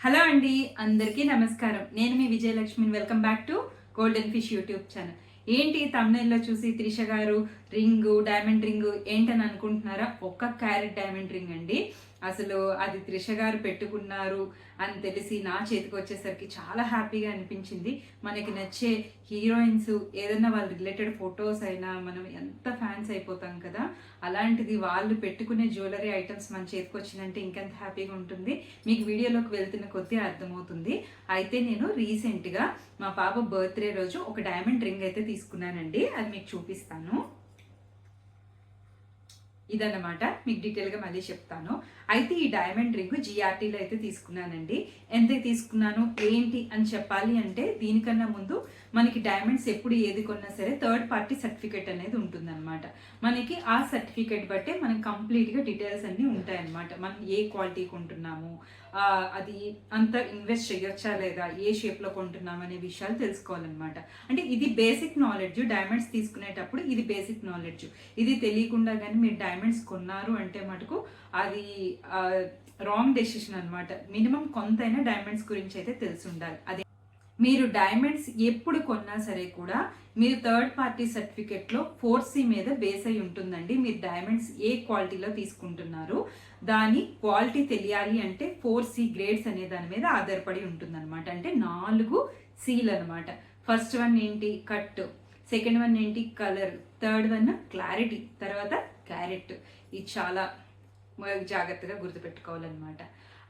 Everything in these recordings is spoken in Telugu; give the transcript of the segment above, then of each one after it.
హలో అండి, అందరికీ నమస్కారం. నేను మీ Vijayalakshmi. Welcome back to golden fish YouTube channel. ఏంటి తమ్నైల్లో చూసి త్రిష గారు రింగు, డైమండ్ రింగు ఏంటని అనుకుంటున్నారా? 1 క్యారెట్ డైమండ్ రింగ్ అండి. అసలు అది త్రిష గారు పెట్టుకున్నారు అని తెలిసి నా చేతికి వచ్చేసరికి చాలా హ్యాపీగా అనిపించింది. మనకి నచ్చే హీరోయిన్స్ ఏదైనా వాళ్ళ రిలేటెడ్ ఫొటోస్ అయినా మనం ఎంత ఫ్యాన్స్ అయిపోతాం కదా. అలాంటిది వాళ్ళు పెట్టుకునే జ్యువెలరీ ఐటమ్స్ మన చేతికి వచ్చిందంటే ఇంకెంత హ్యాపీగా ఉంటుంది. మీకు వీడియోలోకి వెళ్తున్న కొద్దీ అర్థమవుతుంది. అయితే నేను రీసెంట్గా మా పాప బర్త్డే రోజు ఒక డైమండ్ రింగ్ అయితే తీసుకున్నానండి. అది మీకు చూపిస్తాను. ఇదన్నమాట. మీకు డీటెయిల్గా మళ్ళీ చెప్తాను. అయితే ఈ డైమండ్ రింగ్ జిఆర్టీలో అయితే తీసుకున్నానండి. ఎంత తీసుకున్నాను ఏంటి అని చెప్పాలి అంటే దీనికన్నా ముందు మనకి డైమండ్స్ ఎప్పుడు ఏది కొన్నా సరే థర్డ్ పార్టీ సర్టిఫికేట్ అనేది ఉంటుందన్నమాట. మనకి ఆ సర్టిఫికేట్ బట్టే మనకి కంప్లీట్గా డీటెయిల్స్ అన్నీ ఉంటాయన్నమాట. మనం ఏ క్వాలిటీ కొంటున్నాము, అది అంత ఇన్వెస్ట్ చేయొచ్చా లేదా, ఏ షేప్లో కొంటున్నాము అనే విషయాలు తెలుసుకోవాలన్నమాట. అంటే ఇది బేసిక్ నాలెడ్జ్. డైమండ్స్ తీసుకునేటప్పుడు ఇది బేసిక్ నాలెడ్జ్. ఇది తెలియకుండా కానీ మీరు డైమండ్స్ కొన్నారు అంటే మటుకు అది రాంగ్ డెసిషన్ అనమాట. మినిమం కొంతైనా డైమండ్స్ గురించి అయితే తెలిసి ఉండాలి. అదే మీరు డైమండ్స్ ఎప్పుడు కొన్నా సరే కూడా మీరు థర్డ్ పార్టీ సర్టిఫికేట్లో 4C మీద బేస్ అయి ఉంటుందండి. మీరు డైమండ్స్ ఏ క్వాలిటీలో తీసుకుంటున్నారు దాని క్వాలిటీ తెలియాలి అంటే 4C గ్రేడ్స్ అనే దాని మీద ఆధారపడి ఉంటుందన్నమాట. అంటే 4 Cలు అనమాట. ఫస్ట్ వన్ ఏంటి, కట్. సెకండ్ వన్ ఏంటి, కలర్. Third one clarity. తర్వాత క్యారెట్. ఇది చాలా జాగ్రత్తగా గుర్తుపెట్టుకోవాలన్నమాట.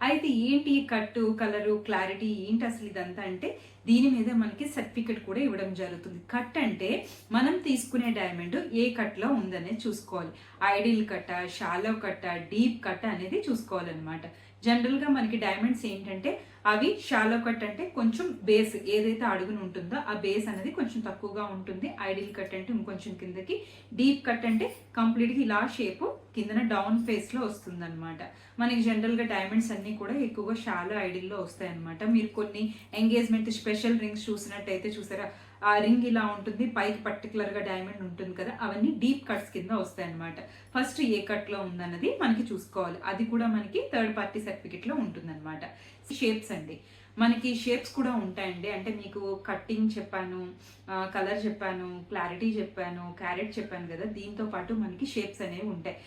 అయితే ఏంటి కట్టు, కలరు, క్లారిటీ ఏంటి అసలు ఇదంతా అంటే దీని మీద మనకి సర్టిఫికెట్ కూడా ఇవ్వడం జరుగుతుంది. కట్ అంటే మనం తీసుకునే డైమండ్ ఏ కట్లో ఉందనేది చూసుకోవాలి. ఐడియల్ కట్ట, షాలో కట్ట, డీప్ కట్ట అనేది చూసుకోవాలన్నమాట. జనరల్గా మనకి డైమండ్స్ ఏంటంటే అవి షాలో కట్ అంటే కొంచెం బేస్ ఏదైతే అడుగున ఉంటుందో ఆ బేస్ అనేది కొంచెం తక్కువగా ఉంటుంది. ఐడియల్ కట్ అంటే ఇంకొంచెం కిందకి, డీప్ కట్ అంటే కంప్లీట్గా ఇలా షేప్ కిందన డౌన్ ఫేస్లో వస్తుంది అనమాట. మనకి జనరల్గా డైమండ్స్ అన్నీ కూడా ఎక్కువగా షాలో ఐడియల్లో వస్తాయి అనమాట. మీరు కొన్ని ఎంగేజ్మెంట్ స్పెషల్ రింగ్స్ చూసినట్టయితే చూసారా, ఆ రింగ్ ఇలా ఉంటుంది, పైకి పర్టికులర్గా డైమండ్ ఉంటుంది కదా, అవన్నీ డీప్ కట్స్ కింద వస్తాయి అనమాట. ఫస్ట్ ఏ కట్లో ఉందన్నది మనకి చూసుకోవాలి. అది కూడా మనకి థర్డ్ పార్టీ సర్టిఫికెట్లో ఉంటుందన్నమాట. షేప్స్ అండి, మనకి షేప్స్ కూడా ఉంటాయండి. అంటే మీకు కట్టింగ్ చెప్పాను, కలర్ చెప్పాను, క్లారిటీ చెప్పాను, క్యారెట్ చెప్పాను కదా, దీంతో పాటు మనకి షేప్స్ అనేవి ఉంటాయి.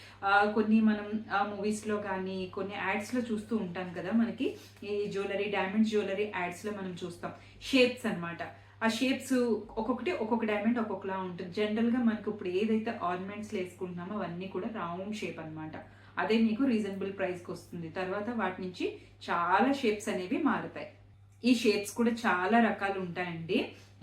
కొన్ని మనం మూవీస్లో కానీ కొన్ని యాడ్స్లో చూస్తూ ఉంటాం కదా, మనకి ఈ జ్యువెలరీ, డైమండ్ జ్యువెలరీ యాడ్స్లో మనం చూస్తాం షేప్స్ అనమాట. ఆ షేప్స్ ఒక్కొక్కటి ఒక్కొక్క డైమండ్ ఒక్కొక్కలా ఉంటుంది. జనరల్గా మనకు ఇప్పుడు ఏదైతే ఆర్నమెంట్స్ వేసుకుంటున్నామో అవన్నీ కూడా రౌండ్ షేప్ అనమాట. అదే మీకు రీజనబుల్ ప్రైస్కి వస్తుంది. తర్వాత వాటి నుంచి చాలా షేప్స్ అనేవి మారుతాయి. ఈ షేప్స్ కూడా చాలా రకాలు ఉంటాయండి.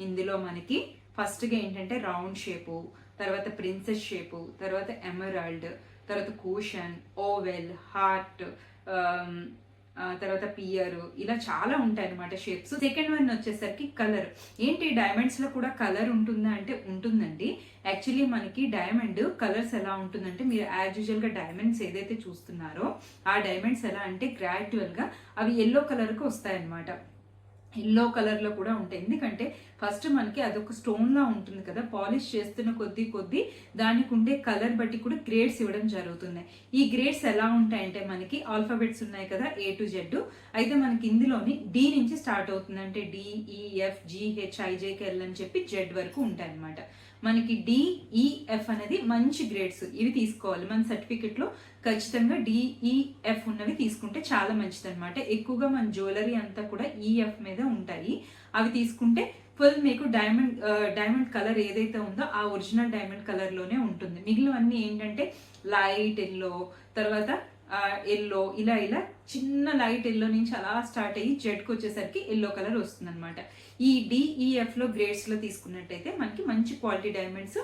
ఇందులో మనకి ఫస్ట్గా ఏంటంటే రౌండ్ షేపు, తర్వాత ప్రిన్సెస్ షేపు, తర్వాత ఎమరాల్డ్, తర్వాత కూషన్, ఓవెల్, హార్ట్, తర్వాత పియర్, ఇలా చాలా ఉంటాయి అనమాట షేప్స్. సెకండ్ వన్ వచ్చేసరికి కలర్. ఏంటి డైమండ్స్లో కూడా కలర్ ఉంటుందా అంటే ఉంటుందండి. యాక్చువల్లీ మనకి డైమండ్ కలర్స్ ఎలా ఉంటుందంటే మీరు యాజ్ యూజువల్గా డైమండ్స్ ఏదైతే చూస్తున్నారో ఆ డైమండ్స్ ఎలా అంటే గ్రాడ్యువల్గా అవి ఎల్లో కలర్కి వస్తాయన్నమాట. ఎల్లో కలర్లో కూడా ఉంటాయి. ఎందుకంటే ఫస్ట్ మనకి అదొక స్టోన్లా ఉంటుంది కదా, పాలిష్ చేస్తున్న కొద్దీ దానికి ఉండే కలర్ బట్టి కూడా గ్రేడ్స్ ఇవ్వడం జరుగుతున్నాయి. ఈ గ్రేడ్స్ ఎలా ఉంటాయంటే మనకి ఆల్ఫాబెట్స్ ఉన్నాయి కదా, A to Z. అయితే మనకి ఇందులోని D నుంచి స్టార్ట్ అవుతుంది. అంటే DEFGHIJKL అని చెప్పి Z వరకు ఉంటాయి అనమాట. మనకి DEF అనేది మంచి గ్రేడ్స్. ఇవి తీసుకోవాలి మన సర్టిఫికెట్లో. ఖచ్చితంగా DEF ఉన్నవి తీసుకుంటే చాలా మంచిది అనమాట. ఎక్కువగా మన జ్యువెలరీ అంతా కూడా EF మీద ఉంటాయి. అవి తీసుకుంటే ఫుల్ మీకు డైమండ్ కలర్ ఏదైతే ఉందో ఆ ఒరిజినల్ డైమండ్ కలర్లోనే ఉంటుంది. మిగిలినవన్నీ ఏంటంటే లైట్ ఎల్లో, తర్వాత ఎల్లో, ఇలా చిన్న లైట్ ఎల్లో నుంచి అలా స్టార్ట్ అయ్యి జెడ్కి వచ్చేసరికి ఎల్లో కలర్ వస్తుంది అనమాట. ఈ DEFలో గ్రేడ్స్లో తీసుకున్నట్టయితే మనకి మంచి క్వాలిటీ డైమండ్స్,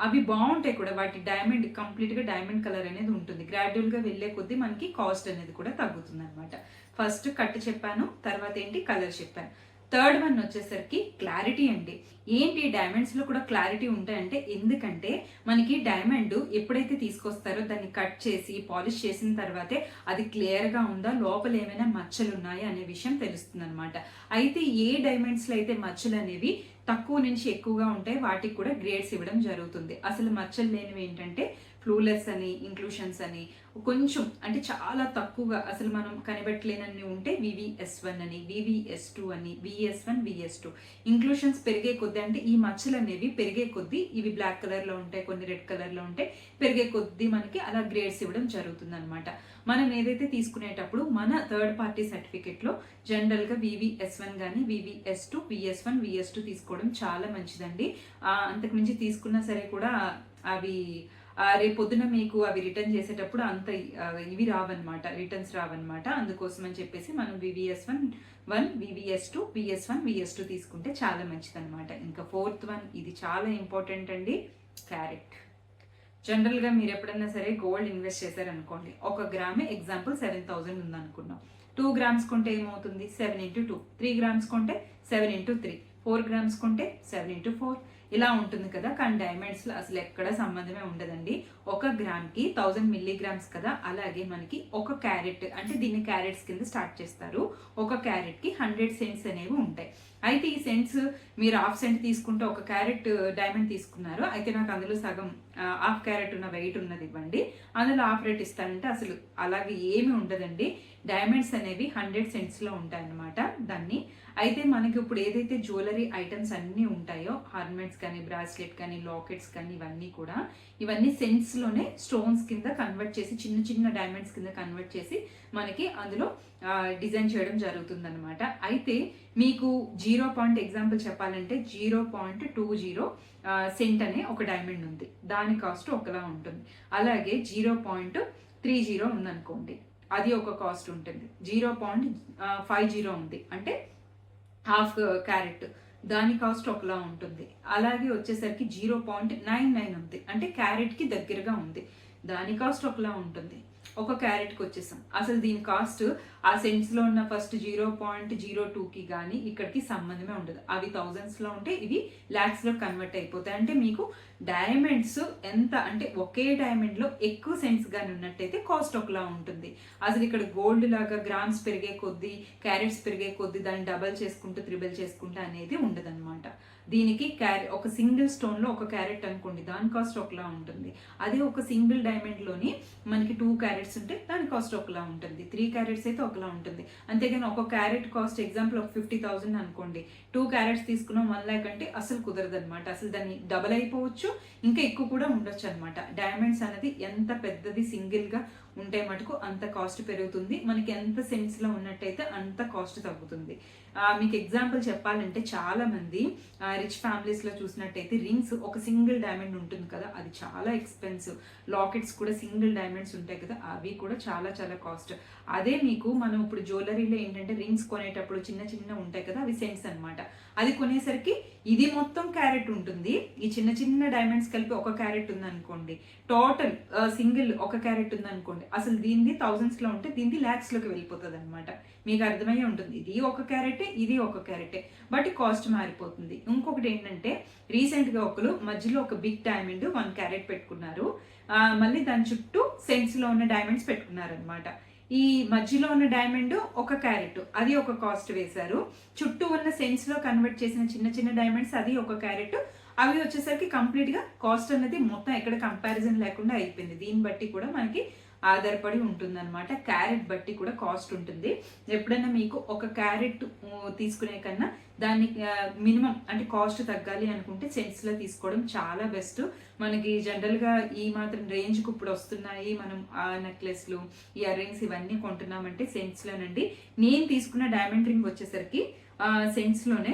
అవి బాగుంటాయి కూడా. వాటి డైమండ్ కంప్లీట్గా డైమండ్ కలర్ అనేది ఉంటుంది. గ్రాడ్యువల్గా వెళ్ళే కొద్దీ మనకి కాస్ట్ అనేది కూడా తగ్గుతుంది అనమాట. ఫస్ట్ కట్ చెప్పాను, తర్వాత ఏంటి కలర్ చెప్పాను. థర్డ్ వన్ వచ్చేసరికి క్లారిటీ అండి. ఏంటి డైమండ్స్లో కూడా క్లారిటీ ఉంటాయంటే ఎందుకంటే మనకి డైమండ్ ఎప్పుడైతే తీసుకొస్తారో దాన్ని కట్ చేసి పాలిష్ చేసిన తర్వాతే అది క్లియర్గా ఉందా, లోపల ఏమైనా మచ్చలు ఉన్నాయా అనే విషయం తెలుస్తుంది అనమాట. అయితే ఏ డైమండ్స్లో అయితే మచ్చలు అనేవి తక్కువ నుంచి ఎక్కువగా ఉంటాయి వాటికి కూడా గ్రేడ్స్ ఇవ్వడం జరుగుతుంది. అసలు మచ్చలు లేనివి ఏంటంటే ఫ్లూలెస్ అని, ఇంక్లూషన్స్ అని, కొంచెం అంటే చాలా తక్కువగా అసలు మనం కనిపెట్టలేనన్ని ఉంటే VVS1 అని, VVS2 అని, VS1 VS2. ఇంక్లూషన్స్ పెరిగే కొద్దీ అంటే ఈ మచ్చలు అనేవి పెరిగే కొద్దీ ఇవి బ్లాక్ కలర్లో ఉంటాయి, కొన్ని రెడ్ కలర్లో ఉంటాయి, పెరిగే కొద్దీ మనకి అలా గ్రేడ్స్ ఇవ్వడం జరుగుతుంది అనమాట. మనం ఏదైతే తీసుకునేటప్పుడు మన థర్డ్ పార్టీ సర్టిఫికెట్లో జనరల్గా VVS1 కానీ VVS2, VS1, VS2 తీసుకోవడం చాలా మంచిదండి. అంతకుమించి తీసుకున్నా సరే కూడా అవి రేపు పొద్దున మీకు అవి రిటర్న్ చేసేటప్పుడు అంత ఇవి రావన్నమాట, రిటర్న్స్ రావన్నమాట. అందుకోసం అని చెప్పేసి మనం VVS1, VVS2, VS1, VS2 తీసుకుంటే చాలా మంచిదన్నమాట. ఇంకా ఫోర్త్ వన్, ఇది చాలా ఇంపార్టెంట్ అండి, క్యారెట్. జనరల్గా మీరు ఎప్పుడన్నా సరే గోల్డ్ ఇన్వెస్ట్ చేశారనుకోండి, 1 గ్రామే ఎగ్జాంపుల్ 7,000 ఉందనుకున్నాం. 2 గ్రామ్స్ కొంటే ఏమవుతుంది? 7 into 2. 3 గ్రామ్స్ కొంటే 7 into 3. 4 గ్రామ్స్ కొంటే 7 into 4. ఇలా ఉంటుంది కదా. కానీ డైమండ్స్లో అసలు ఎక్కడ సంబంధమే ఉండదండి. 1 గ్రామ్కి 1000 మిల్లీగ్రామ్స్ కదా. అలాగే మనకి 1 క్యారెట్ అంటే దీన్ని క్యారెట్స్ కింద స్టార్ట్ చేస్తారు. 1 క్యారెట్కి 100 సెంట్స్ అనేవి ఉంటాయి. అయితే ఈ సెంట్స్ మీరు హాఫ్ సెంట్ తీసుకుంటే 1 క్యారెట్ డైమండ్ తీసుకున్నారు. అయితే నాకు అందులో సగం హాఫ్ క్యారెట్ ఉన్న వెయిట్ ఉన్నది ఇవ్వండి, అందులో హాఫ్ రేట్ ఇస్తానంటే అసలు అలాగే ఏమి ఉండదండి. డైమండ్స్ అనేవి 100 సెంట్స్లో ఉంటాయన్నమాట దాన్ని. అయితే మనకి ఇప్పుడు ఏదైతే జ్యువెలరీ ఐటమ్స్ అన్నీ ఉంటాయో, ఆర్నమెంట్స్ కానీ, బ్రాస్లెట్ కానీ, లాకెట్స్ కానీ, ఇవన్నీ సెంట్స్లోనే స్టోన్స్ కింద కన్వర్ట్ చేసి, చిన్న చిన్న డైమండ్స్ కింద కన్వర్ట్ చేసి మనకి అందులో డిజైన్ చేయడం జరుగుతుంది అనమాట. అయితే మీకు 0 ఎగ్జాంపుల్ చెప్పాలంటే 0.20 సెంట్ అనే ఒక డైమండ్ ఉంది, దాని కాస్ట్ ఒకలా ఉంటుంది. అలాగే 0.30 ఉందనుకోండి, అది ఒక కాస్ట్ ఉంటుంది. 0.50 ఉంది అంటే హాఫ్ క్యారెట్, దాని కాస్ట్ ఒకలా ఉంటుంది. అలాగే వచ్చేసరికి 0.99 ఉంది అంటే క్యారెట్కి దగ్గరగా ఉంది, దాని కాస్ట్ ఒకలా ఉంటుంది. 1 క్యారెట్కి వచ్చేసాం. అసలు దీని కాస్ట్ ఆ సెంట్స్లో ఉన్న ఫస్ట్ 0.02కి కానీ ఇక్కడికి సంబంధమే ఉండదు. అవి థౌజండ్స్లో ఉంటే ఇవి ల్యాక్స్లో కన్వర్ట్ అయిపోతాయి. అంటే మీకు డైమండ్స్ ఎంత అంటే ఒకే డైమండ్లో ఎక్కువ సెంట్స్ కానీ ఉన్నట్టయితే కాస్ట్ ఒకలా ఉంటుంది. అసలు ఇక్కడ గోల్డ్ లాగా గ్రామ్స్ పెరిగే కొద్దీ, క్యారెట్స్ పెరిగే కొద్దీ దాన్ని డబల్ చేసుకుంటూ, త్రిబుల్ చేసుకుంటూ అనేది ఉండదన్నమాట. దీనికి ఒక సింగిల్ స్టోన్లో 1 క్యారెట్ అనుకోండి, దాని కాస్ట్ ఒకలా ఉంటుంది. అదే ఒక సింగిల్ డైమండ్లోని మనకి 2 క్యారెట్స్ ఉంటే దాని కాస్ట్ ఒకలా ఉంటుంది, 3 క్యారెట్స్ అయితే ఒకలా ఉంటుంది. అంతేగాని 1 క్యారెట్ కాస్ట్ ఎగ్జాంపుల్ ఒక 50,000 అనుకోండి, 2 క్యారెట్స్ తీసుకున్నాం 1 lakh అంటే అసలు కుదరదు అనమాట. అసలు దాన్ని డబల్ అయిపోవచ్చు, ఇంకా ఎక్కువ కూడా ఉండొచ్చు అనమాట. డైమండ్స్ అనేది ఎంత పెద్దది సింగిల్గా ఉంటే మటుకు అంత కాస్ట్ పెరుగుతుంది, మనకి ఎంత సెంట్స్లో ఉన్నట్టయితే అంత కాస్ట్ తగ్గుతుంది. మీకు ఎగ్జాంపుల్ చెప్పాలంటే చాలా మంది రిచ్ ఫ్యామిలీస్లో చూసినట్టయితే రింగ్స్ ఒక సింగిల్ డైమండ్ ఉంటుంది కదా, అది చాలా ఎక్స్పెన్సివ్. లాకెట్స్ కూడా సింగిల్ డైమండ్స్ ఉంటాయి కదా, అవి కూడా చాలా చాలా కాస్ట్. అదే మీకు మనం ఇప్పుడు జ్యువెలరీలో ఏంటంటే రింగ్స్ కొనేటప్పుడు చిన్న చిన్న ఉంటాయి కదా, అవి సెంట్స్ అనమాట. అది కొనేసరికి ఇది మొత్తం క్యారెట్ ఉంటుంది, ఈ చిన్న చిన్న డైమండ్స్ కలిపి 1 క్యారెట్ ఉందనుకోండి, టోటల్ సింగిల్ 1 క్యారెట్ ఉందనుకోండి, అసలు దీనిది థౌజండ్స్లో ఉంటే దీనిది ల్యాక్స్లోకి వెళ్ళిపోతుంది అనమాట. మీకు అర్థమయ్యే ఉంటుంది, ఇది 1 క్యారెటే, ఇది 1 క్యారెటే, బట్ కాస్ట్ మారిపోతుంది. ఇంకొకటి ఏంటంటే రీసెంట్గా ఒకరు మధ్యలో ఒక బిగ్ డైమండ్ 1 క్యారెట్ పెట్టుకున్నారు, మళ్ళీ దాని చుట్టూ సెంట్స్లో ఉన్న డైమండ్స్ పెట్టుకున్నారు అనమాట. ఈ మధ్యలో ఉన్న డైమండ్ 1 క్యారెట్, అది ఒక కాస్ట్ వేశారు. చుట్టూ ఉన్న సెంట్స్లో కన్వర్ట్ చేసిన చిన్న చిన్న డైమండ్స్, అది 1 క్యారెట్. అవి వచ్చేసరికి కంప్లీట్గా కాస్ట్ అనేది మొత్తం ఎక్కడ కంపారిజన్ లేకుండా అయిపోయింది. దీన్ని బట్టి కూడా మనకి ఆధారపడి ఉంటుందన్నమాట. క్యారెట్ బట్టి కూడా కాస్ట్ ఉంటుంది. ఎప్పుడైనా మీకు 1 క్యారెట్ తీసుకునే కన్నా దాన్ని మినిమం అంటే కాస్ట్ తగ్గాలి అనుకుంటే సెంట్స్లో తీసుకోవడం చాలా బెస్ట్. మనకి జనరల్గా ఈ మాత్రం రేంజ్కి ఇప్పుడు వస్తున్నాయి, మనం నెక్లెస్లు, ఇయర్ రింగ్స్ ఇవన్నీ కొంటున్నామంటే సెంట్స్లోనండి. నేను తీసుకున్న డైమండ్ రింగ్ వచ్చేసరికి సెంట్స్లోనే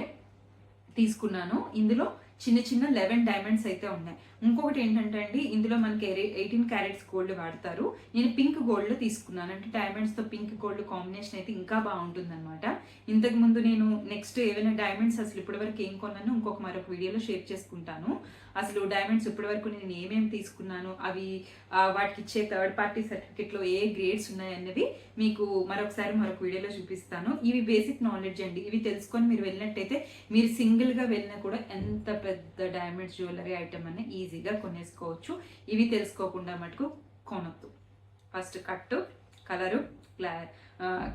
తీసుకున్నాను. ఇందులో చిన్న చిన్న 11 డైమండ్స్ అయితే ఉన్నాయి. ఇంకొకటి ఏంటంటే అండి, ఇందులో మనకి 18 క్యారెట్స్ గోల్డ్ వాడతారు. నేను పింక్ గోల్డ్లో తీసుకున్నాను, అంటే డైమండ్స్తో పింక్ గోల్డ్ కాంబినేషన్ అయితే ఇంకా బాగుంటుంది అనమాట. ఇంతకుముందు నేను నెక్స్ట్ ఏవైనా డైమండ్స్ అసలు ఇప్పటివరకు ఏం కొన్నాను మరొక వీడియోలో షేర్ చేసుకుంటాను. అసలు డైమండ్స్ ఇప్పటివరకు నేను ఏమేమి తీసుకున్నాను, అవి వాటికి ఇచ్చే థర్డ్ పార్టీ సర్టిఫికెట్లో ఏ గ్రేడ్స్ ఉన్నాయన్నవి మీకు మరొక వీడియోలో చూపిస్తాను. ఇవి బేసిక్ నాలెడ్జ్ అండి, ఇవి తెలుసుకొని మీరు వెళ్ళినట్టయితే మీరు సింగిల్గా వెళ్ళినా కూడా ఎంత పెద్ద డైమండ్స్ జ్యువెలరీ ఐటమ్ అని ఈజీగా కొనేసుకోవచ్చు. ఇవి తెలుసుకోకుండా మటుకు కొనొద్దు. First cut, colour,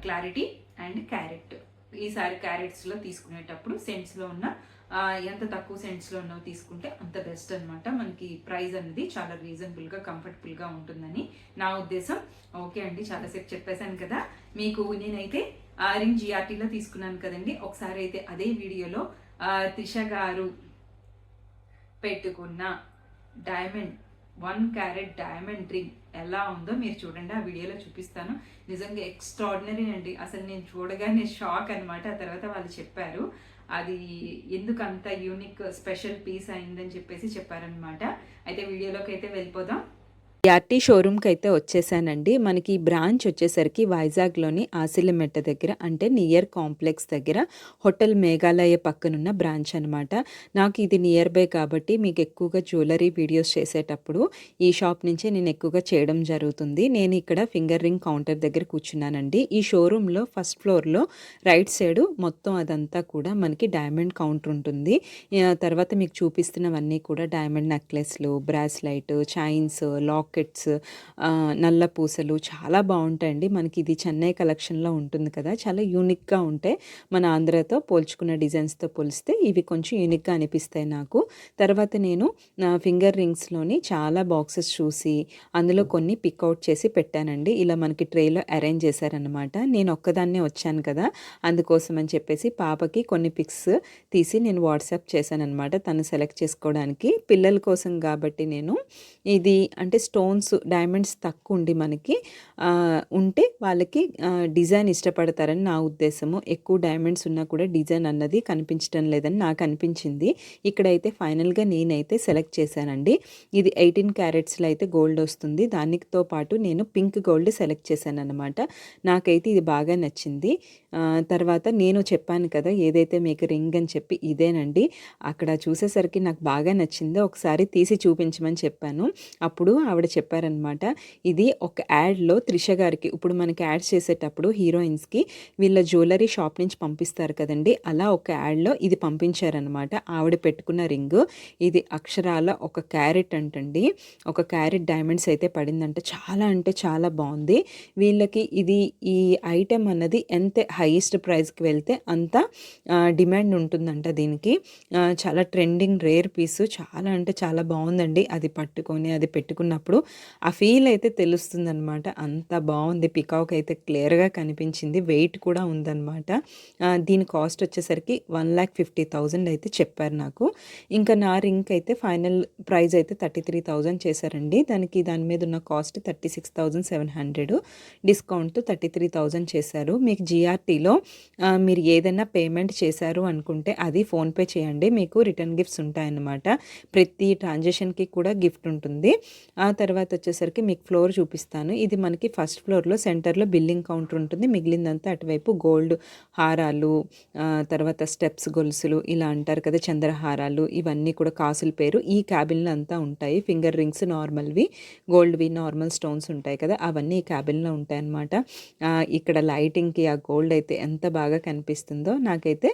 clarity and carat. ఈసారి క్యారెట్స్లో తీసుకునేటప్పుడు సెంట్స్లో ఉన్న ఎంత తక్కువ సెంట్స్లోనో తీసుకుంటే అంత బెస్ట్ అనమాట. మనకి ప్రైస్ అనేది చాలా రీజనబుల్గా కంఫర్టబుల్గా ఉంటుందని నా ఉద్దేశం. ఓకే అండి, చాలాసేపు చెప్పేశాను కదా. మీకు నేనైతే రింగ్ జిఆర్టీలో తీసుకున్నాను కదండి. ఒకసారి అయితే అదే వీడియోలో త్రిష గారు పెట్టుకున్న డైమండ్ 1 క్యారెట్ డైమండ్ రింగ్ ఎలా ఉందో మీరు చూడండి. ఆ వీడియోలో చూపిస్తాను. నిజంగా ఎక్స్ట్రాడినరీ అండి. అసలు నేను చూడగానే షాక్ అనమాట. ఆ తర్వాత వాళ్ళు చెప్పారు అది ఎందుకు అంత యూనిక్ స్పెషల్ పీస్ అయిందని చెప్పారనమాట. అయితే వీడియోలోకి అయితే వెళ్ళిపోదాం. ఆర్టీ షోరూమ్కి అయితే వచ్చేసానండి. మనకి బ్రాంచ్ వచ్చేసరికి వైజాగ్లోని ఆసిలిమెట్ట దగ్గర, అంటే నియర్ కాంప్లెక్స్ దగ్గర హోటల్ మేఘాలయ పక్కనున్న బ్రాంచ్ అనమాట. నాకు ఇది నియర్ బై కాబట్టి మీకు ఎక్కువగా జ్యువెలరీ వీడియోస్ చేసేటప్పుడు ఈ షాప్ నుంచే నేను ఎక్కువగా చేయడం జరుగుతుంది. నేను ఇక్కడ ఫింగర్ రింగ్ కౌంటర్ దగ్గర కూర్చున్నానండి. ఈ షోరూంలో ఫస్ట్ ఫ్లోర్లో రైట్ సైడ్ మొత్తం అదంతా కూడా మనకి డైమండ్ కౌంటర్ ఉంటుంది. తర్వాత మీకు చూపిస్తున్నవన్నీ కూడా డైమండ్ నెక్లెస్లు, బ్రాస్లైట్, చైన్స్, లాకెట్స్, నల్ల పూసలు చాలా బాగుంటాయండి. మనకి ఇది చెన్నై కలెక్షన్లో ఉంటుంది కదా, చాలా యూనిక్గా ఉంటాయి. మన ఆంధ్రతో పోల్చుకున్న డిజైన్స్తో పోలిస్తే ఇవి కొంచెం యూనిక్గా అనిపిస్తాయి నాకు. తర్వాత నేను ఫింగర్ రింగ్స్లోని చాలా బాక్సెస్ చూసి అందులో కొన్ని పిక్అవుట్ చేసి పెట్టానండి. ఇలా మనకి ట్రేలో అరేంజ్ చేశారనమాట. నేను ఒక్కదాన్నే వచ్చాను కదా, అందుకోసం అని చెప్పేసి పాపకి కొన్ని పిక్స్ తీసి నేను వాట్సాప్ చేశాను అనమాట, తను సెలెక్ట్ చేసుకోవడానికి. పిల్లల కోసం కాబట్టి నేను ఇది అంటే స్టోన్స్ డైమండ్స్ తక్కువ ఉండి మనకి ఉంటే వాళ్ళకి డిజైన్ ఇష్టపడతారని నా ఉద్దేశము. ఎక్కువ డైమండ్స్ ఉన్నా కూడా డిజైన్ అన్నది కనిపించడం లేదని నాకు అనిపించింది. ఇక్కడైతే ఫైనల్గా నేనైతే సెలెక్ట్ చేశానండి. ఇది 18 క్యారెట్స్లో అయితే గోల్డ్ వస్తుంది. దానితో పాటు నేను పింక్ గోల్డ్ సెలెక్ట్ చేశాను అనమాట. నాకైతే ఇది బాగా నచ్చింది. తర్వాత నేను చెప్పాను కదా ఏదైతే మీకు రింగ్ అని చెప్పి, ఇదేనండి. అక్కడ చూసేసరికి నాకు బాగా నచ్చిందో ఒకసారి తీసి చూపించమని చెప్పాను. అప్పుడు ఆవిడ చెప్పారనమాట, ఇది ఒక యాడ్లో త్రిష గారికి, ఇప్పుడు మనకి యాడ్స్ చేసేటప్పుడు హీరోయిన్స్కి వీళ్ళ జ్యువెలరీ షాప్ నుంచి పంపిస్తారు కదండి, అలా ఒక యాడ్లో ఇది పంపించారనమాట. ఆవిడ పెట్టుకున్న రింగ్ ఇది అక్షరాల 1 క్యారెట్ అంటండి. 1 క్యారెట్ డైమండ్స్ అయితే పడిందంట. చాలా అంటే చాలా బాగుంది. వీళ్ళకి ఇది ఈ ఐటెం అన్నది ఎంత హైయెస్ట్ ప్రైస్కి వెళ్తే అంత డిమాండ్ ఉంటుందంట దీనికి. చాలా ట్రెండింగ్ రేర్ పీసు, చాలా అంటే చాలా బాగుందండి. అది పట్టుకొని అది పెట్టుకున్నప్పుడు ఆ ఫీల్ అయితే తెలుస్తుందనమాట. అంత బాగుంది. పికాక్ అయితే క్లియర్గా కనిపించింది. వెయిట్ కూడా ఉందన్నమాట. దీని కాస్ట్ వచ్చేసరికి 1,50,000 అయితే చెప్పారు నాకు. ఇంకా నా రింగ్ అయితే ఫైనల్ ప్రైస్ అయితే 33,000 చేశారండి. దాని మీద ఉన్న కాస్ట్ 36,700, డిస్కౌంట్ 33,000 చేశారు. మీకు జిఆర్టీలో మీరు ఏదైనా పేమెంట్ చేశారు అనుకుంటే అది ఫోన్పే చేయండి, మీకు రిటర్న్ గిఫ్ట్స్ ఉంటాయన్నమాట. ప్రతి ట్రాన్సాక్షన్కి కూడా గిఫ్ట్ ఉంటుంది. ఆ తర్వాత వచ్చేసరికి మీకు ఫ్లోర్ చూపిస్తాను. ఇది మనకి ఫస్ట్ ఫ్లోర్లో సెంటర్లో బిల్లింగ్ కౌంటర్ ఉంటుంది. మిగిలిందంతా అటువైపు గోల్డ్ హారాలు, తర్వాత స్టెప్స్ గొలుసులు ఇలా అంటారు కదా, చంద్రహారాలు, ఇవన్నీ కూడా కాసుల పేరు ఈ క్యాబిన్లో అంతా ఉంటాయి. ఫింగర్ రింగ్స్ నార్మల్వి, గోల్డ్వి నార్మల్ స్టోన్స్ ఉంటాయి కదా, అవన్నీ ఈ క్యాబిన్లో ఉంటాయి అన్నమాట. ఇక్కడ లైటింగ్కి ఆ గోల్డ్ అయితే ఎంత బాగా కనిపిస్తుందో. నాకైతే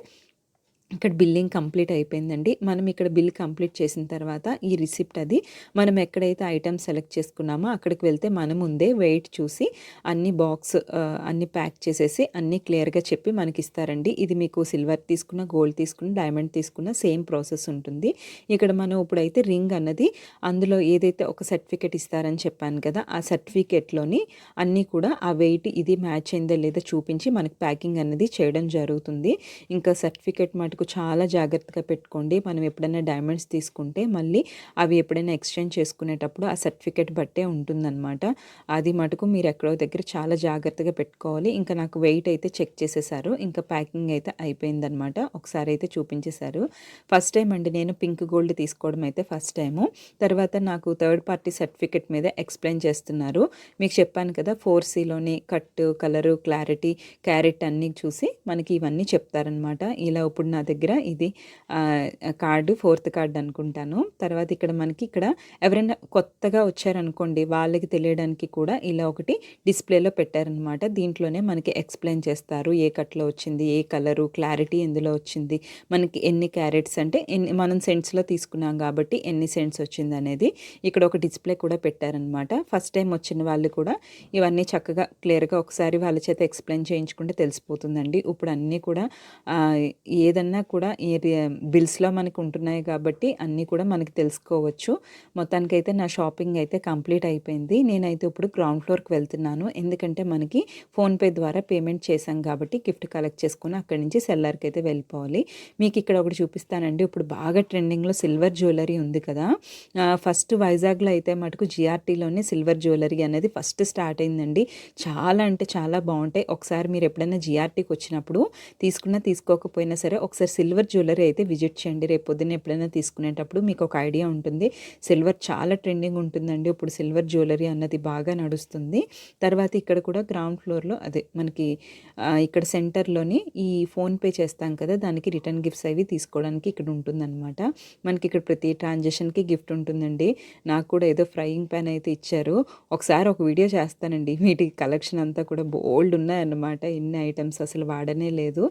ఇక్కడ బిల్లింగ్ కంప్లీట్ అయిపోయిందండి. మనం ఇక్కడ బిల్ కంప్లీట్ చేసిన తర్వాత ఈ రిసిప్ట్ అది మనం ఎక్కడైతే ఐటమ్స్ సెలెక్ట్ చేసుకున్నామో అక్కడికి వెళ్తే మన ముందే వెయిట్ చూసి అన్ని అన్ని ప్యాక్ చేసేసి అన్నీ క్లియర్గా చెప్పి మనకి ఇస్తారండి. ఇది మీకు సిల్వర్ తీసుకున్న, గోల్డ్ తీసుకున్న, డైమండ్ తీసుకున్న సేమ్ ప్రాసెస్ ఉంటుంది. ఇక్కడ మనం ఇప్పుడైతే రింగ్ అన్నది అందులో ఏదైతే ఒక సర్టిఫికేట్ ఇస్తారని చెప్పాను కదా, ఆ సర్టిఫికేట్లోని అన్నీ కూడా ఆ వెయిట్ ఇది మ్యాచ్ అయిందా లేదా చూపించి మనకి ప్యాకింగ్ అన్నది చేయడం జరుగుతుంది. ఇంకా సర్టిఫికేట్ మటుకు చాలా జాగ్రత్తగా పెట్టుకోండి. మనం ఎప్పుడైనా డైమండ్స్ తీసుకుంటే మళ్ళీ అవి ఎప్పుడైనా ఎక్స్చేంజ్ చేసుకునేటప్పుడు ఆ సర్టిఫికేట్ బట్టే ఉంటుందన్నమాట. అది మటుకు మీరు ఎక్కడో దగ్గర చాలా జాగ్రత్తగా పెట్టుకోవాలి. ఇంకా నాకు వెయిట్ అయితే చెక్ చేసేసారు. ఇంకా ప్యాకింగ్ అయితే అయిపోయిందనమాట. ఒకసారి అయితే చూపించేశారు. ఫస్ట్ టైం అండి నేను పింక్ గోల్డ్ తీసుకోవడం అయితే ఫస్ట్ టైము. తర్వాత నాకు థర్డ్ పార్టీ సర్టిఫికేట్ మీద ఎక్స్ప్లెయిన్ చేస్తున్నారు. మీకు చెప్పాను కదా 4Cలోని కట్, కలరు, క్లారిటీ, క్యారెట్ అన్నీ చూసి మనకి ఇవన్నీ చెప్తారనమాట. ఇలా ఇప్పుడు నా దగ్గర ఇది కార్డు, 4th కార్డు అనుకుంటాను. తర్వాత ఇక్కడ మనకి ఇక్కడ ఎవరైనా కొత్తగా వచ్చారనుకోండి వాళ్ళకి తెలియడానికి కూడా ఇలా ఒకటి డిస్ప్లేలో పెట్టారనమాట. దీంట్లోనే మనకి ఎక్స్ప్లెయిన్ చేస్తారు ఏ కట్లో వచ్చింది, ఏ కలరు, క్లారిటీ ఎందులో వచ్చింది, మనకి ఎన్ని క్యారెట్స్ అంటే మనం సెంట్స్లో తీసుకున్నాం కాబట్టి ఎన్ని సెంట్స్ వచ్చింది అనేది ఇక్కడ ఒక డిస్ప్లే కూడా పెట్టారనమాట. ఫస్ట్ టైం వచ్చిన వాళ్ళు కూడా ఇవన్నీ చక్కగా క్లియర్గా ఒకసారి వాళ్ళ చేత ఎక్స్ప్లెయిన్ చేయించుకుంటే తెలిసిపోతుందండి. ఇప్పుడు అన్నీ కూడా ఏదన్నా ఏదైనా కూడా బిల్స్‌లో మనకు ఉంటున్నాయి కాబట్టి అన్నీ కూడా మనకి తెలుసుకోవచ్చు. మొత్తానికైతే నా షాపింగ్ అయితే కంప్లీట్ అయిపోయింది. నేనైతే ఇప్పుడు గ్రౌండ్ ఫ్లోర్‌కి వెళ్తున్నాను. ఎందుకంటే మనకి ఫోన్‌పే ద్వారా పేమెంట్ చేశాం కాబట్టి గిఫ్ట్ కలెక్ట్ చేసుకొని అక్కడి నుంచి సెల్లర్‌కి అయితే వెళ్ళిపోవాలి. మీకు ఇక్కడ ఒకటి చూపిస్తానండి. ఇప్పుడు బాగా ట్రెండింగ్‌లో సిల్వర్ జ్యువెలరీ ఉంది కదా! ఫస్ట్ వైజాగ్‌లో అయితే మటుకు జిఆర్టీలోనే సిల్వర్ జ్యువెలరీ అనేది ఫస్ట్ స్టార్ట్ అయిందండి. చాలా అంటే చాలా బావుంటాయి. ఒకసారి మీరు ఎప్పుడైనా జిఆర్టీకి వచ్చినప్పుడు తీసుకున్నా తీసుకోకపోయినా సరే ఒకసారి సిల్వర్ జ్యువెలరీ అయితే విజిట్ చేయండి. రేపు పొద్దున్న ఎప్పుడైనా తీసుకునేటప్పుడు మీకు ఒక ఐడియా ఉంటుంది. సిల్వర్ చాలా ట్రెండింగ్ ఉంటుందండి. ఇప్పుడు సిల్వర్ జ్యువెలరీ అన్నది బాగా నడుస్తుంది. తర్వాత ఇక్కడ కూడా గ్రౌండ్ ఫ్లోర్‌లో అదే మనకి ఇక్కడ సెంటర్‌లోని ఈ ఫోన్‌పే చేస్తాం కదా! దానికి రిటర్న్ గిఫ్ట్స్ అవి తీసుకోవడానికి ఇక్కడ ఉంటుందన్నమాట. మనకి ఇక్కడ ప్రతి ట్రాన్సాక్షన్‌కి గిఫ్ట్ ఉంటుందండి. నాకు కూడా ఏదో ఫ్రైయింగ్ పాన్ అయితే ఇచ్చారు. ఒకసారి ఒక వీడియో చేస్తానండి. వీటి కలెక్షన్ అంతా కూడా బోలెడు ఉన్నాయన్నమాట. ఇన్ని ఐటెమ్స్ అసలు వాడనే లేదు.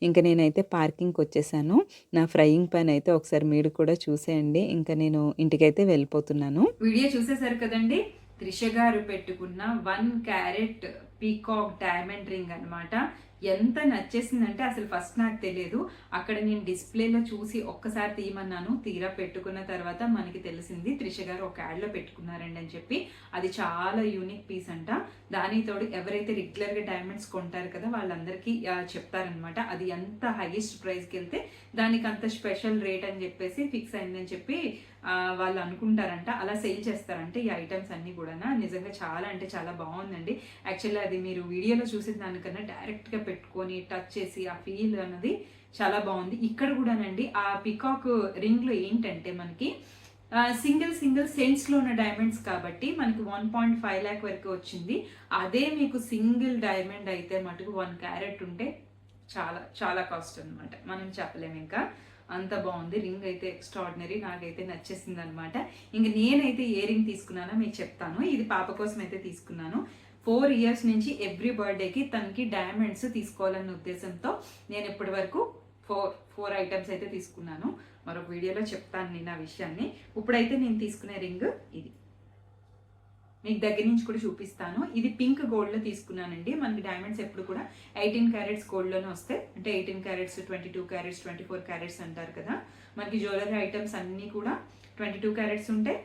ఇంకా నేనైతే పార్కింగ్‌కి వచ్చేసాను. నా ఫ్రైయింగ్ పాన్ అయితే ఒకసారి మీరు కూడా చూసేయండి. ఇంకా నేను ఇంటికైతే వెళ్ళిపోతున్నాను. వీడియో చూసేశారు కదండి. త్రిష గారు పెట్టుకున్న 1 క్యారెట్ పీకాక్ డైమండ్ రింగ్ అన్నమాట. ఎంత నచ్చేసిందంటే అసలు ఫస్ట్ నాకు తెలియదు. అక్కడ నేను డిస్ప్లేలో చూసి ఒక్కసారి తీయమన్నాను. తీరా పెట్టుకున్న తర్వాత మనకి తెలిసింది త్రిష గారు ఒక యాడ్లో పెట్టుకున్నారండి అని చెప్పి. అది చాలా యూనిక్ పీస్ అంట. దానితోడు ఎవరైతే రెగ్యులర్గా డైమండ్స్ కొంటారు కదా వాళ్ళందరికీ చెప్తారనమాట. అది ఎంత హైయెస్ట్ ప్రైస్కి వెళ్తే దానికి అంత స్పెషల్ రేట్ అని చెప్పేసి ఫిక్స్ అయిందని చెప్పి వాళ్ళు అనుకుంటారంట. అలా సేల్ చేస్తారంటే ఈ ఐటమ్స్ అన్నీ కూడా నిజంగా చాలా అంటే చాలా బాగుందండి. యాక్చువల్లీ అది మీరు వీడియోలో చూసిన దానికన్నా డైరెక్ట్గా పెట్టుకొని టచ్ చేసి ఆ ఫీల్ అన్నది చాలా బాగుంది. ఇక్కడ కూడానండి ఆ పికాక్ రింగ్లో ఏంటంటే మనకి సింగిల్ సెంట్స్లో ఉన్న డైమండ్స్ కాబట్టి మనకి 1.5 lakh వరకు వచ్చింది. అదే మీకు సింగిల్ డైమండ్ అయితే మటుకు 1 క్యారెట్ ఉంటే చాలా చాలా కాస్ట్ అనమాట. మనం చెప్పలేము ఇంకా. అంత బాగుంది. రింగ్ అయితే ఎక్స్ట్రాడినరీ. నాకైతే నచ్చేసింది అనమాట. ఇంక నేనైతే ఏ రింగ్ తీసుకున్నానో మీకు చెప్తాను. ఇది పాప కోసం అయితే తీసుకున్నాను. 4 years నుంచి ఎవ్రీ బర్త్డేకి తనకి డైమండ్స్ తీసుకోవాలన్న ఉద్దేశంతో నేను ఇప్పటి వరకు 4 ఐటమ్స్ అయితే తీసుకున్నాను. మరొక వీడియోలో చెప్తాను నేను ఆ విషయాన్ని. ఇప్పుడైతే నేను తీసుకునే రింగ్ ఇది. మీకు దగ్గర నుంచి కూడా చూపిస్తాను. ఇది పింక్ గోల్డ్లో తీసుకున్నానండి. మనకి డైమండ్స్ ఎప్పుడు కూడా 18 క్యారెట్స్ గోల్డ్లోనే వస్తాయి. అంటే 18 క్యారెట్స్, 22 క్యారెట్స్, 24 క్యారెట్స్ అంటారు కదా. మనకి జ్యువెలరీ ఐటమ్స్ అన్నీ కూడా 22 క్యారెట్స్ ఉంటాయి.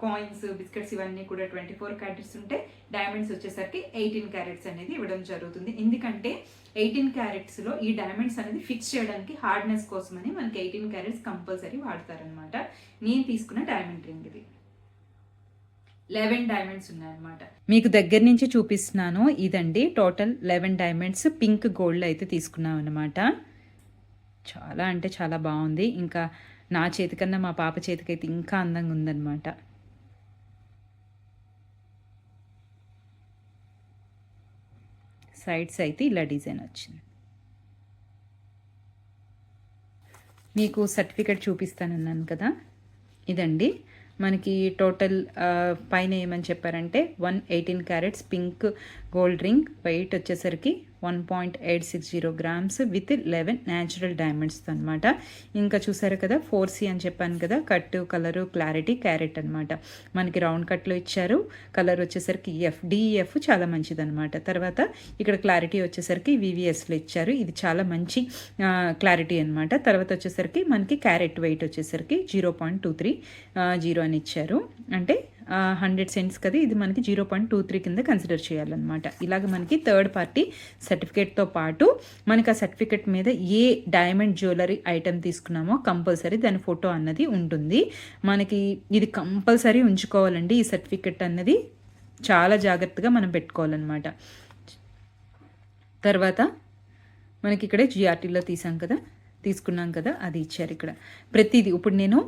కాయిన్స్, బిస్కెట్స్ ఇవన్నీ కూడా 24 క్యారెట్స్ ఉంటాయి. డైమండ్స్ వచ్చేసరికి 18 క్యారెట్స్ అనేది ఇవ్వడం జరుగుతుంది. ఎందుకంటే 18 క్యారెట్స్లో ఈ డైమండ్స్ అనేది ఫిక్స్ చేయడానికి హార్డ్నెస్ కోసమని మనకి 18 క్యారెట్స్ కంపల్సరీ వాడతారనమాట. నేను తీసుకున్న డైమండ్ రింగ్ ఇది. 11 డైమండ్స్ ఉన్నాయన్నమాట. మీకు దగ్గర నుంచి చూపిస్తున్నాను. ఇదండి టోటల్ 11 డైమండ్స్ పింక్ గోల్డ్ అయితే తీసుకున్నాం అనమాట. చాలా అంటే చాలా బాగుంది. ఇంకా నా చేతికన్నా మా పాప చేతికైతే ఇంకా అందంగా ఉందన్నమాట. సైడ్స్ అయితే ఇలా డిజైన్ వచ్చింది. మీకు సర్టిఫికెట్ చూపిస్తానన్నాను కదా, ఇదండి. మనకి టోటల్ పైన ఏమని చెప్పారంటే 118 carats pink gold ring, weight వచ్చేసరికి 1.860 grams విత్ 11 న్యాచురల్ డైమండ్స్తో అనమాట. ఇంకా చూసారు కదా 4C అని చెప్పాను కదా, కట్టు, కలరు, క్లారిటీ, క్యారెట్ అనమాట. మనకి రౌండ్ కట్లో ఇచ్చారు. కలర్ వచ్చేసరికి DEF చాలా మంచిదనమాట. తర్వాత ఇక్కడ క్లారిటీ వచ్చేసరికి VVSలో ఇచ్చారు. ఇది చాలా మంచి క్లారిటీ అనమాట. తర్వాత వచ్చేసరికి మనకి క్యారెట్ వెయిట్ వచ్చేసరికి 0.23 అని ఇచ్చారు. అంటే 100 cents కదా, ఇది మనకి 0.23 కింద కన్సిడర్ చేయాలన్నమాట. ఇలాగ మనకి థర్డ్ పార్టీ సర్టిఫికేట్తో పాటు మనకి ఆ సర్టిఫికేట్ మీద ఏ డైమండ్ జ్యువెలరీ ఐటెం తీసుకున్నామో కంపల్సరీ దాని ఫోటో అన్నది ఉంటుంది. మనకి ఇది కంపల్సరీ ఉంచుకోవాలండి. ఈ సర్టిఫికేట్ అన్నది చాలా జాగ్రత్తగా మనం పెట్టుకోవాలన్నమాట. తర్వాత మనకి ఇక్కడ జిఆర్టీలో తీసుకున్నాం కదా, అది ఇచ్చారు ఇక్కడ. ప్రతిదీ ఇప్పుడు నేను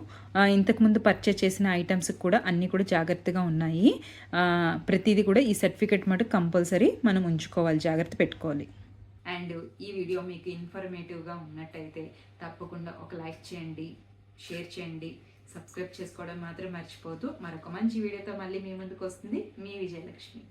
ఇంతకుముందు పర్చేస్ చేసిన ఐటమ్స్ కూడా అన్నీ కూడా జాగ్రత్తగా ఉన్నాయి. ప్రతిదీ కూడా ఈ సర్టిఫికేట్ మటు కంపల్సరీ మనం ఉంచుకోవాలి, జాగ్రత్త పెట్టుకోవాలి. అండ్ ఈ వీడియో మీకు ఇన్ఫర్మేటివ్గా ఉన్నట్టయితే తప్పకుండా ఒక లైక్ చేయండి, షేర్ చేయండి, సబ్స్క్రైబ్ చేసుకోవడం మాత్రం మర్చిపోతూ. మరొక మంచి వీడియోతో మళ్ళీ మీ ముందుకు వస్తుంది మీ విజయలక్ష్మి.